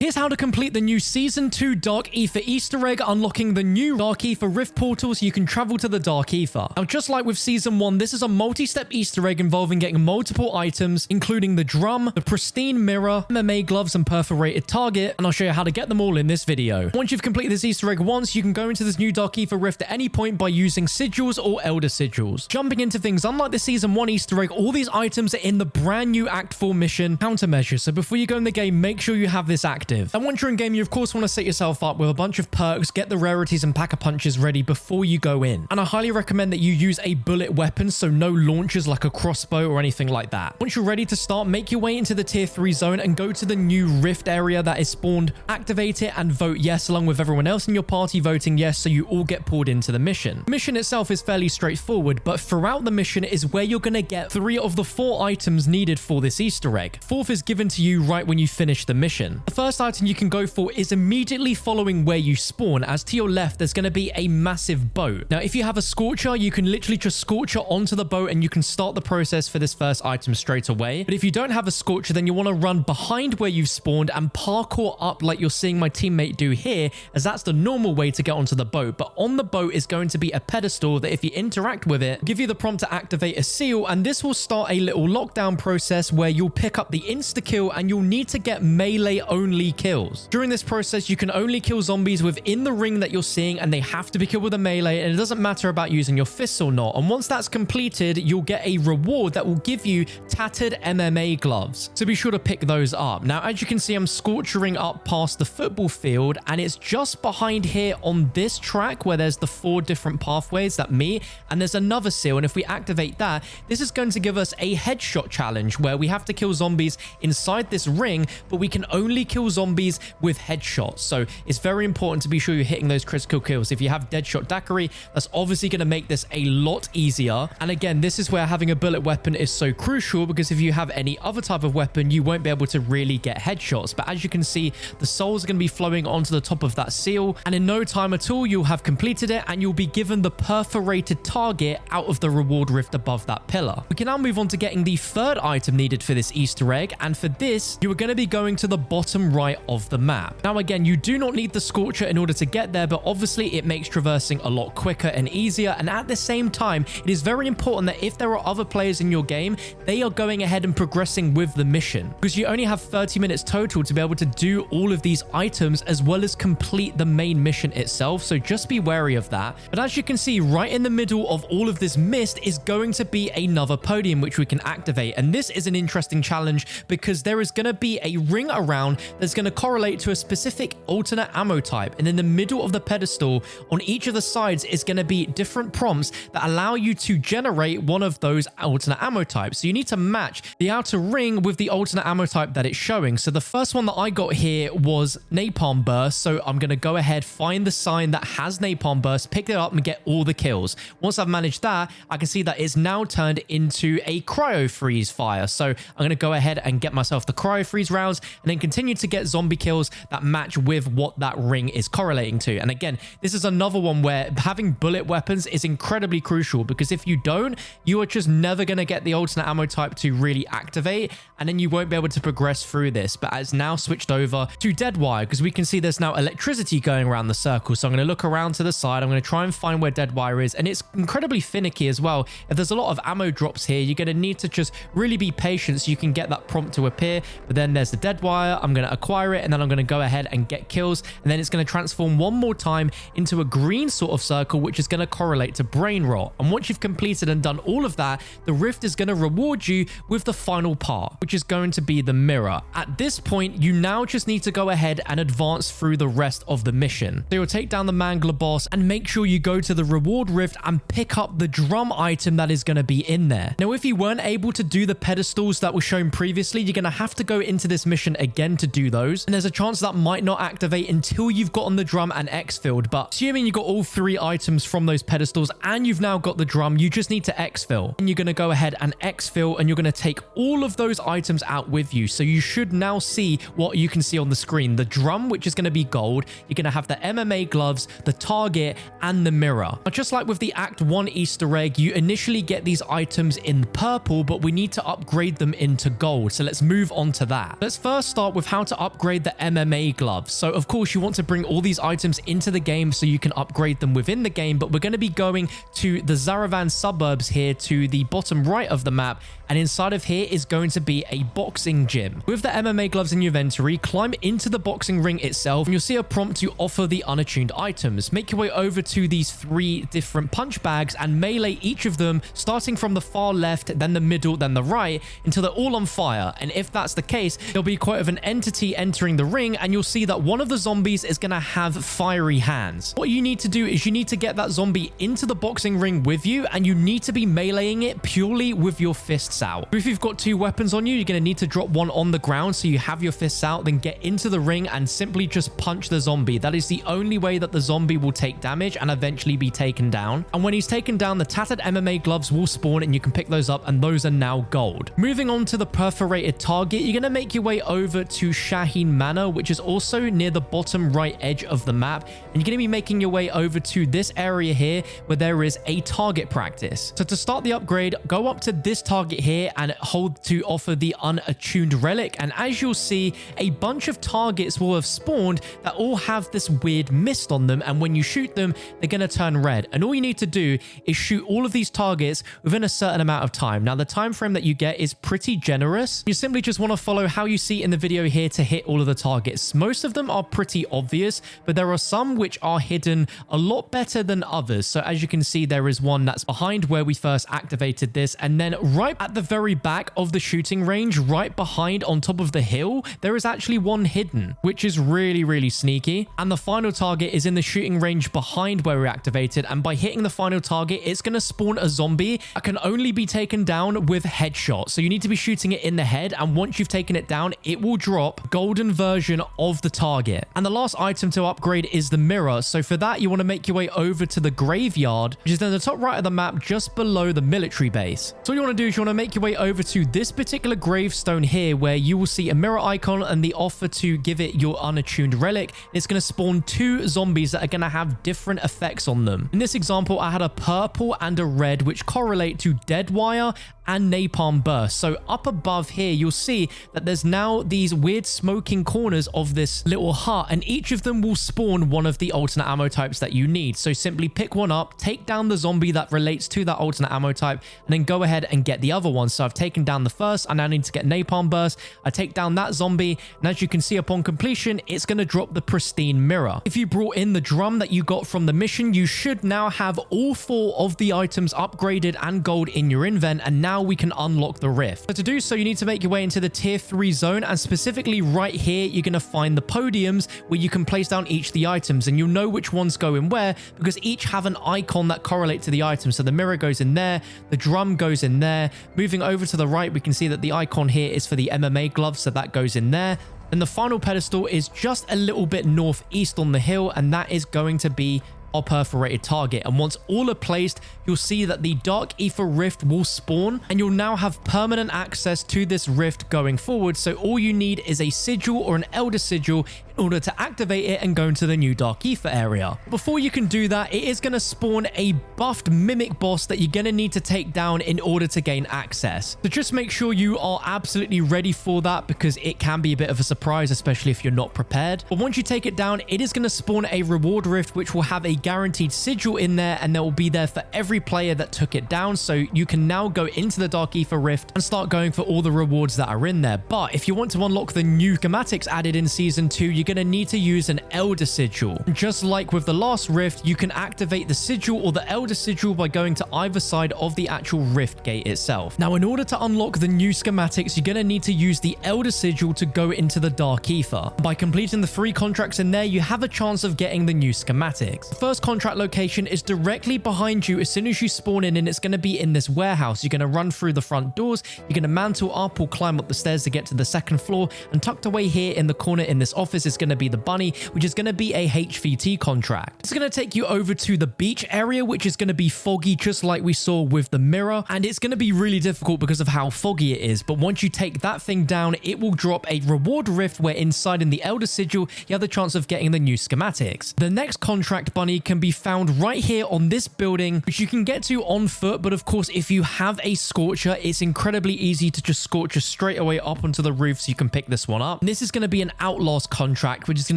Here's how to complete the new Season 2 Dark Aether Easter Egg, unlocking the new Dark Aether Rift portal so you can travel to the Dark Aether. Now, just like with Season 1, this is a multi-step Easter egg involving getting multiple items, including the drum, the pristine mirror, MMA gloves, and perforated target, and I'll show you how to get them all in this video. Once you've completed this Easter egg once, you can go into this new Dark Aether Rift at any point by using sigils or elder sigils. Jumping into things, unlike the Season 1 Easter egg, all these items are in the brand new Act 4 mission countermeasures, so before you go in the game, make sure you have this active. And once you're in game, you of course want to set yourself up with a bunch of perks, get the rarities and pack-a-punches ready before you go in. And I highly recommend that you use a bullet weapon, so no launchers like a crossbow or anything like that. Once you're ready to start, make your way into the tier 3 zone and go to the new rift area that is spawned. Activate it and vote yes along with everyone else in your party voting yes, so you all get pulled into the mission. The mission itself is fairly straightforward, but throughout the mission is where you're going to get 3 of the 4 items needed for this Easter egg. 4th is given to you right when you finish the mission. The first item you can go for is immediately following where you spawn, as to your left there's going to be a massive boat. Now if you have a scorcher, you can literally just scorcher onto the boat and you can start the process for this first item straight away. But if you don't have a scorcher, then you want to run behind where you've spawned and parkour up like you're seeing my teammate do here, as that's the normal way to get onto the boat. But on the boat is going to be a pedestal that if you interact with it, give you the prompt to activate a seal, and this will start a little lockdown process where you'll pick up the insta kill and you'll need to get melee only kills. During this process, you can only kill zombies within the ring that you're seeing, and they have to be killed with a melee, and it doesn't matter about using your fists or not. And once that's completed, you'll get a reward that will give you tattered MMA gloves. So be sure to pick those up. Now, as you can see, I'm scorchering up past the football field, and it's just behind here on this track where there's the 4 different pathways that meet, and there's another seal. And if we activate that, this is going to give us a headshot challenge where we have to kill zombies inside this ring, but we can only kill zombies with headshots. So it's very important to be sure you're hitting those critical kills. If you have deadshot daiquiri, that's obviously going to make this a lot easier. And again, this is where having a bullet weapon is so crucial, because if you have any other type of weapon, you won't be able to really get headshots. But as you can see, the souls are going to be flowing onto the top of that seal, and in no time at all, you'll have completed it and you'll be given the perforated target out of the reward rift above that pillar. We can now move on to getting the 3rd item needed for this Easter egg, and for this, you are going to be going to the bottom right of the map. Now again, you do not need the scorcher in order to get there, but obviously it makes traversing a lot quicker and easier. And at the same time, it is very important that if there are other players in your game, they are going ahead and progressing with the mission, because you only have 30 minutes total to be able to do all of these items as well as complete the main mission itself. So just be wary of that. But as you can see, right in the middle of all of this mist is going to be another podium which we can activate. And this is an interesting challenge because there is going to be a ring around that's going to correlate to a specific alternate ammo type, and in the middle of the pedestal on each of the sides is going to be different prompts that allow you to generate one of those alternate ammo types. So you need to match the outer ring with the alternate ammo type that it's showing. So the first one that I got here was napalm burst, so I'm going to go ahead, find the sign that has napalm burst, pick it up and get all the kills. Once I've managed that, I can see that it's now turned into a cryo freeze fire. So I'm going to go ahead and get myself the cryo freeze rounds and then continue to get zombie kills that match with what that ring is correlating to. And again, this is another one where having bullet weapons is incredibly crucial, because if you don't, you are just never going to get the alternate ammo type to really activate, and then you won't be able to progress through this. But it's now switched over to dead wire, because we can see there's now electricity going around the circle. So I'm going to look around to the side, I'm going to try and find where dead wire is, and it's incredibly finicky as well. If there's a lot of ammo drops here, you're going to need to just really be patient so you can get that prompt to appear. But then there's the dead wire, I'm going to acquire it, and then I'm going to go ahead and get kills, and then it's going to transform one more time into a green sort of circle, which is going to correlate to brain rot. And once you've completed and done all of that, the rift is going to reward you with the final part, which is going to be the mirror. At this point, you now just need to go ahead and advance through the rest of the mission. So you'll take down the mangler boss and make sure you go to the reward rift and pick up the drum item that is going to be in there. Now, if you weren't able to do the pedestals that were shown previously, you're going to have to go into this mission again to do those, and there's a chance that might not activate until you've gotten the drum and exfilled. But assuming you got all 3 items from those pedestals and you've now got the drum, you just need to exfil, and you're going to go ahead and exfil, and you're going to take all of those items out with you. So you should now see what you can see on the screen: the drum, which is going to be gold, you're going to have the MMA gloves, the target, and the mirror. Now, just like with the Act 1 Easter egg, you initially get these items in purple, but we need to upgrade them into gold. So let's move on to that. Let's first start with how to upgrade the MMA gloves. So of course you want to bring all these items into the game so you can upgrade them within the game, but we're going to be going to the Zaravan suburbs here to the bottom right of the map, and inside of here is going to be a boxing gym. With the MMA gloves in your inventory, climb into the boxing ring itself and you'll see a prompt to offer the unattuned items. Make your way over to these 3 different punch bags and melee each of them, starting from the far left, then the middle, then the right, until they're all on fire. And if that's the case, there'll be quite of an entity entering the ring, and you'll see that one of the zombies is going to have fiery hands. What you need to do is you need to get that zombie into the boxing ring with you, and you need to be meleeing it purely with your fists out. If you've got 2 weapons on you, you're going to need to drop one on the ground so you have your fists out, then get into the ring and simply just punch the zombie. That is the only way that the zombie will take damage and eventually be taken down. And when he's taken down, the tattered MMA gloves will spawn and you can pick those up, and those are now gold. Moving on to the perforated target, you're going to make your way over to Shaheen Manor, which is also near the bottom right edge of the map, and you're going to be making your way over to this area here where there is a target practice. So to start the upgrade, go up to this target here and hold to offer the unattuned relic, and as you'll see, a bunch of targets will have spawned that all have this weird mist on them, and when you shoot them, they're going to turn red. And all you need to do is shoot all of these targets within a certain amount of time. Now, the time frame that you get is pretty generous. You simply just want to follow how you see in the video here to hit all of the targets. Most of them are pretty obvious, but there are some which are hidden a lot better than others. So as you can see, there is one that's behind where we first activated this, and then right at the very back of the shooting range, right behind on top of the hill, there is actually one hidden, which is really sneaky. And the final target is in the shooting range behind where we activated, and by hitting the final target, it's going to spawn a zombie that can only be taken down with headshot. So you need to be shooting it in the head, and once you've taken it down, it will drop golden version of the target. And the last item to upgrade is the mirror. So for that, you want to make your way over to the graveyard, which is in the top right of the map, just below the military base. So what you want to do is you want to make your way over to this particular gravestone here, where you will see a mirror icon and the offer to give it your unattuned relic. It's going to spawn 2 zombies that are going to have different effects on them. In this example, I had a purple and a red, which correlate to dead wire and napalm burst. So up above here, you'll see that there's now these weird smoking corners of this little hut, and each of them will spawn one of the alternate ammo types that you need. So simply pick one up, take down the zombie that relates to that alternate ammo type, and then go ahead and get the other one. So I've taken down the first, I now need to get napalm burst. I take down that zombie, and as you can see upon completion, it's going to drop the pristine mirror. If you brought in the drum that you got from the mission, you should now have all 4 of the items upgraded and gold in your invent, and now we can unlock the rift. So to do so, you need to make your way into the tier 3 zone, and specifically right here, you're going to find the podiums where you can place down each of the items, and you'll know which ones go in where because each have an icon that correlate to the item. So the mirror goes in there, the drum goes in there. Moving over to the right, we can see that the icon here is for the MMA gloves, so that goes in there. And the final pedestal is just a little bit northeast on the hill, and that is going to be our perforated target. And once all are placed, you'll see that the Dark Aether Rift will spawn, and you'll now have permanent access to this rift going forward. So all you need is a sigil or an elder sigil in order to activate it and go into the new Dark Aether area. Before you can do that, it is going to spawn a buffed mimic boss that you're going to need to take down in order to gain access. So just make sure you are absolutely ready for that, because it can be a bit of a surprise, especially if you're not prepared. But once you take it down, it is going to spawn a reward rift, which will have a guaranteed sigil in there, and that will be there for every player that took it down. So you can now go into the Dark Aether Rift and start going for all the rewards that are in there. But if you want to unlock the new schematics added in season 2, you're going to need to use an elder sigil. Just like with the last rift, you can activate the sigil or the elder sigil by going to either side of the actual rift gate itself. Now, in order to unlock the new schematics, you're going to need to use the elder sigil to go into the Dark Aether. By completing the 3 contracts in there, you have a chance of getting the new schematics. The first contract location is directly behind you as soon as you spawn in, and it's going to be in this warehouse. You're going to run through the front doors, you're going to mantle up or climb up the stairs to get to the 2nd floor, and tucked away here in the corner in this office is going to be the bunny, which is going to be a HVT contract. It's going to take you over to the beach area, which is going to be foggy, just like we saw with the mirror, and it's going to be really difficult because of how foggy it is. But once you take that thing down, it will drop a reward rift where inside in the elder sigil, you have the chance of getting the new schematics. The next contract bunny bunny can be found right here on this building, which you can get to on foot. But of course, if you have a Scorcher, it's incredibly easy to just Scorcher straight away up onto the roof, so you can pick this one up. And this is going to be an Outlast contract, which is going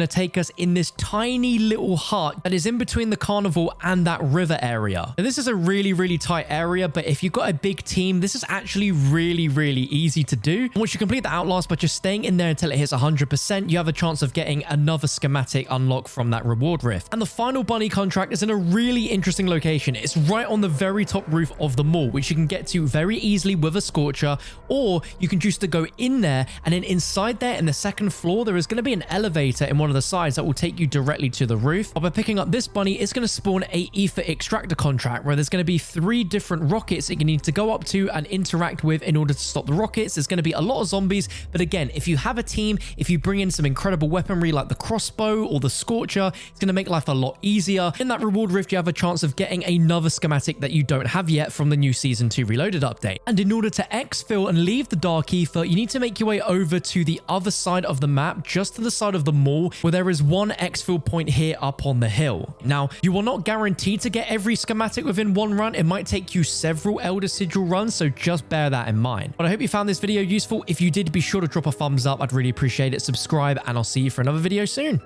to take us in this tiny little hut that is in between the carnival and that river area. Now, this is a really tight area, but if you've got a big team, this is actually really easy to do. And once you complete the Outlast by just staying in there until it hits 100%, you have a chance of getting another schematic unlock from that reward rift. And the final bunny contract is in a really interesting location. It's right on the very top roof of the mall, which you can get to very easily with a Scorcher, or you can choose to go in there, and then inside there in the second floor, there is going to be an elevator in one of the sides that will take you directly to the roof. But by picking up this bunny, it's going to spawn a ether extractor contract where there's going to be 3 different rockets that you need to go up to and interact with in order to stop the rockets. There's going to be a lot of zombies, but again, if you have a team, if you bring in some incredible weaponry like the crossbow or the Scorcher, it's going to make life a lot easier. In that reward rift, you have a chance of getting another schematic that you don't have yet from the new Season 2 Reloaded update. And in order to exfil and leave the Dark Aether, you need to make your way over to the other side of the map, just to the side of the mall, where there is one exfil point here up on the hill. Now, you are not guaranteed to get every schematic within one run. It might take you several Elder Sigil runs, so just bear that in mind. But I hope you found this video useful. If you did, be sure to drop a thumbs up. I'd really appreciate it. Subscribe, and I'll see you for another video soon.